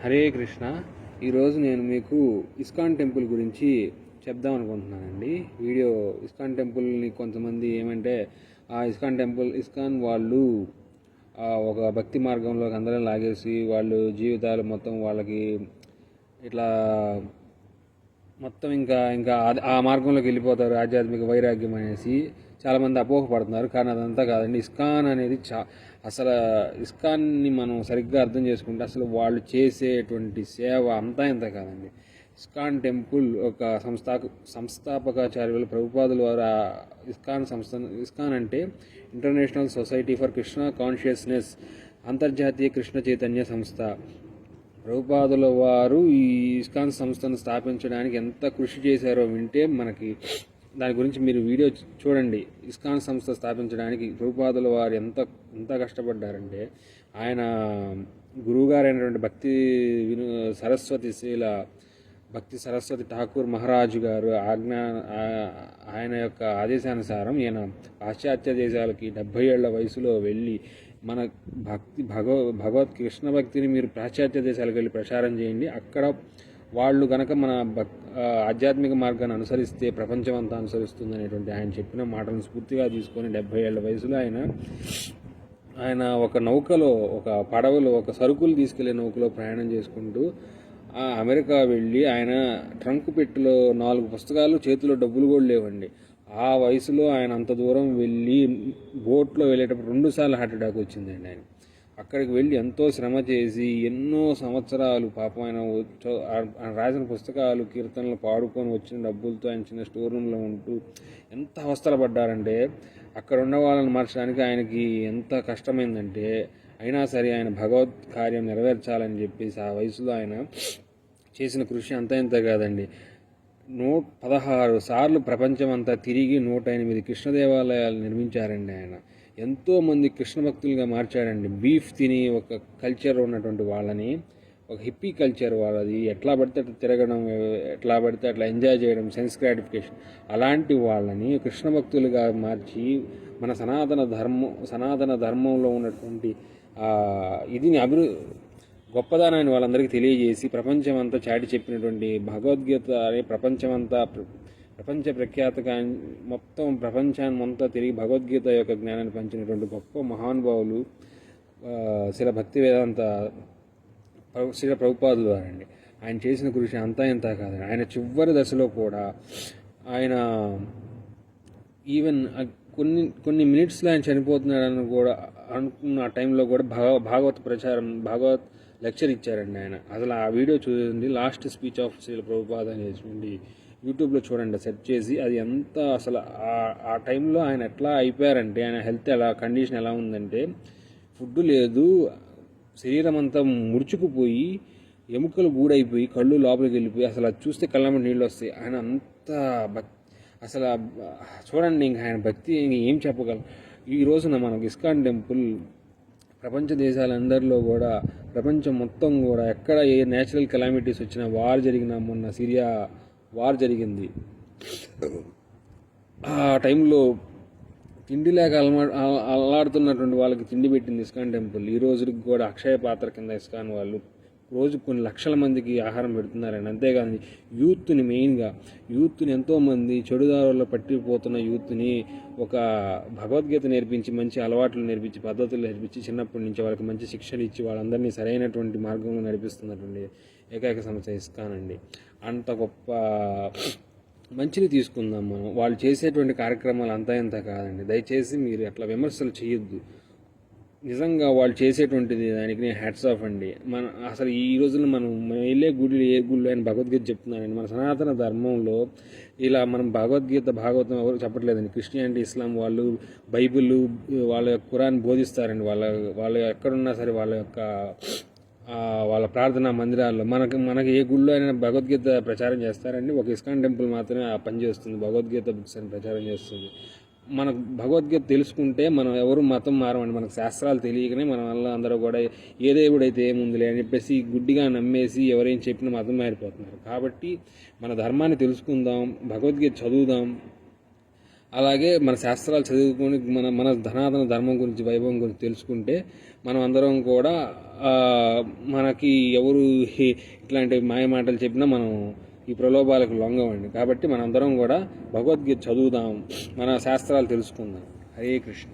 హరే కృష్ణ. ఈరోజు నేను మీకు ఇస్కాన్ టెంపుల్ గురించి చెప్దాం అనుకుంటున్నానండి. వీడియో ఇస్కాన్ టెంపుల్ని కొంతమంది ఏమంటే ఇస్కాన్ వాళ్ళు ఒక భక్తి మార్గంలోకి అందరం లాగేసి వాళ్ళు జీవితాలు మొత్తం వాళ్ళకి ఇట్లా మొత్తం ఇంకా ఇంకా ఆ మార్గంలోకి వెళ్ళిపోతారు, ఆధ్యాత్మిక వైరాగ్యం అనేసి చాలామంది అపోహపడుతున్నారు. కానీ అదంతా కాదండి. ఇస్కాన్ అనేది అసలు ఇస్కాన్ని మనం సరిగ్గా అర్థం చేసుకుంటే అసలు వాళ్ళు చేసేటువంటి సేవ అంతా ఇంత కాదండి. ఇస్కాన్ టెంపుల్ ఒక సంస్థాపకాచార్యులు ప్రభుపాదుల వారు ఇస్కాన్ అంటే international society for Krishna consciousness, అంతర్జాతీయ కృష్ణ చైతన్య సంస్థ. ప్రభుపాదుల వారు ఈ ఇస్కాన్ సంస్థను స్థాపించడానికి ఎంత కృషి చేశారో వింటే మనకి దాని గురించి మీరు వీడియో చూడండి. ఇస్కాన్ సంస్థ స్థాపించడానికి ప్రభుపాదుల వారు ఎంత కష్టపడ్డారంటే, ఆయన గురువుగారైనటువంటి భక్తి సరస్వతి ఠాకూర్ మహారాజు గారు ఆయన యొక్క ఆదేశానుసారం ఈయన పాశ్చాత్య దేశాలకి 70 ఏళ్ల వయసులో వెళ్ళి మన కృష్ణ భక్తిని మీరు పాశ్చాత్య దేశాలకు వెళ్ళి ప్రచారం చేయండి, అక్కడ వాళ్ళు కనుక మన ఆధ్యాత్మిక మార్గాన్ని అనుసరిస్తే ప్రపంచం అంతా అనుసరిస్తుంది అనేటువంటి ఆయన చెప్పిన మాటలను స్ఫూర్తిగా తీసుకొని 70 ఏళ్ల వయసులో ఆయన ఒక నౌకలో, ఒక పడవలో, ఒక సరుకులు తీసుకెళ్లే నౌకలో ప్రయాణం చేసుకుంటూ అమెరికా వెళ్ళి ఆయన ట్రంక్ పెట్టెలో 4 పుస్తకాలు, చేతిలో డబ్బులు కూడా లేవండి. ఆ వయసులో ఆయన అంత దూరం వెళ్ళి బోట్లో వెళ్ళేటప్పుడు 2 సార్లు హార్ట్ అటాక్ వచ్చిందండి. ఆయన అక్కడికి వెళ్ళి ఎంతో శ్రమ చేసి ఎన్నో సంవత్సరాలు పాపం ఆయన రాసిన పుస్తకాలు, కీర్తనలు పాడుకొని వచ్చిన డబ్బులతో ఆయన చిన్న స్టోర్ రూమ్లో ఉంటూ ఎంత అవస్థలు పడ్డారంటే, అక్కడ ఉన్న వాళ్ళని మార్చడానికి ఆయనకి ఎంత కష్టమైందంటే, అయినా సరే ఆయన భగవత్ కార్యం నెరవేర్చాలని చెప్పేసి ఆ వయసులో ఆయన చేసిన కృషి అంతా ఇంత కాదండి. 116 సార్లు ప్రపంచం అంతా తిరిగి 108 కృష్ణ దేవాలయాలు నిర్మించారండి. ఆయన ఎంతోమంది కృష్ణ భక్తులుగా మార్చాడండి. బీఫ్ తిని ఒక కల్చర్ ఉన్నటువంటి వాళ్ళని, ఒక హిప్పీ కల్చర్ వాళ్ళది, ఎట్లా పడితే అట్లా తిరగడం, ఎట్లా పడితే అట్లా ఎంజాయ్ చేయడం, సెన్స్ గ్రాటిఫికేషన్, అలాంటి వాళ్ళని కృష్ణ భక్తులుగా మార్చి మన సనాతన ధర్మంలో ఉన్నటువంటి ఇదిని గొప్పదనాన్ని వాళ్ళందరికీ తెలియజేసి ప్రపంచం అంతా చాటి చెప్పినటువంటి భగవద్గీత అనే ప్రపంచ ప్రఖ్యాతగా మొత్తం ప్రపంచాన్ని అంతా తిరిగి భగవద్గీత యొక్క జ్ఞానాన్ని పంచినటువంటి గొప్ప మహానుభావులు శ్రీల భక్తి వేదాంత శ్రీల ప్రభుపాదుల వారండి. ఆయన చేసిన కృషి అంతా ఇంత కాదండి. ఆయన చివరి దశలో కూడా ఆయన ఈవెన్ కొన్ని మినిట్స్లో ఆయన చనిపోతున్నాడని కూడా అనుకున్న టైంలో కూడా భాగవత్ లెక్చర్ ఇచ్చారండి ఆయన. అసలు ఆ వీడియో చూడండి, last speech of Srila Prabhupada అనేసి యూట్యూబ్లో చూడండి, సెర్చ్ చేసి. అది ఎంత అసలు ఆ టైంలో ఆయన ఎట్లా అయిపోయారంటే, ఆయన హెల్త్ కండిషన్ ఎలా ఉందంటే, ఫుడ్ లేదు, శరీరం అంతా ముడుచుకుపోయి, ఎముకలు గూడైపోయి, కళ్ళు లోపలికి వెళ్ళిపోయి, అసలు అది చూస్తే కళ్ళ నీళ్ళు వస్తాయి. ఆయన అంత అసలు చూడండి, ఇంక ఆయన భక్తి ఏం చెప్పగలం. ఈ రోజున మనకు ఇస్కాన్ టెంపుల్ ప్రపంచ దేశాలందరిలో కూడా, ప్రపంచం మొత్తం కూడా ఎక్కడ ఏ నేచురల్ కెలామిటీస్ వచ్చినా, వార్ జరిగినా, మొన్న సిరియా వార్ జరిగింది, ఆ టైంలో తిండి లేక అల్లాడుతున్నటువంటి వాళ్ళకి తిండి పెట్టింది ఇస్కాన్ టెంపుల్. ఈ రోజుకి కూడా అక్షయ పాత్ర కింద ఇస్కాన్ వాళ్ళు రోజు కొన్ని లక్షల మందికి ఆహారం పెడుతున్నారండి. అంతేగాని యూత్ని ఎంతోమంది చెడుదారుల్లో పట్టిపోతున్న యూత్ని ఒక భగవద్గీత నేర్పించి, మంచి అలవాట్లు నేర్పించి, పద్ధతులు నేర్పించి, చిన్నప్పటి నుంచి వాళ్ళకి మంచి శిక్షణ ఇచ్చి వాళ్ళందరినీ సరైనటువంటి మార్గంలో నడిపిస్తున్నటువంటి ఏకైక సంస్థ ఇస్కాన్ అండి. అంత గొప్ప మంచిని తీసుకుందాం మనం. వాళ్ళు చేసేటువంటి కార్యక్రమాలు అంతా ఇంత కాదండి. దయచేసి మీరు అట్లా విమర్శలు చేయొద్దు. నిజంగా వాళ్ళు చేసేటువంటిది దానికి నేను హ్యాట్స్ ఆఫ్ అండి. అసలు ఈ రోజుల్లో మనం వెళ్ళే ఏ గుళ్ళు అని భగవద్గీత చెప్తున్నానండి. మన సనాతన ధర్మంలో ఇలా మనం భాగవతం ఎవరు చెప్పట్లేదండి. క్రిస్టియానిటీ, ఇస్లాం వాళ్ళు బైబిల్, వాళ్ళ యొక్క ఖురాన్ బోధిస్తారండి. వాళ్ళు ఎక్కడున్నా సరే వాళ్ళ ప్రార్థనా మందిరాల్లో మనకి ఏ గుళ్ళో అయినా భగవద్గీత ప్రచారం చేస్తారండి. ఒక ఇస్కాన్ టెంపుల్ మాత్రమే ఆ పని చేస్తుంది, భగవద్గీత బుక్స్ అని ప్రచారం చేస్తుంది. మనకు భగవద్గీత తెలుసుకుంటే మనం ఎవరు మతం మారమండి. మనకు శాస్త్రాలు తెలియకనే మన వల్ల అందరూ కూడా ఏ దేవుడైతే ఏముందిలే అని చెప్పేసి గుడ్డిగా నమ్మేసి ఎవరేం చెప్పినా మతం మారిపోతున్నారు. కాబట్టి మన ధర్మాన్ని తెలుసుకుందాం, భగవద్గీత చదువుదాం, అలాగే మన శాస్త్రాలు చదువుకొని మన సనాతన ధర్మం గురించి, వైభవం గురించి తెలుసుకుంటే మనం అందరం కూడా మనకి ఎవరు ఇట్లాంటి మాయ మాటలు చెప్పినా మనం ఈ ప్రలోభాలకు లొంగవండి. కాబట్టి మనందరం కూడా భగవద్గీత చదువుదాం, మన శాస్త్రాలు తెలుసుకుందాం. హరే కృష్ణ.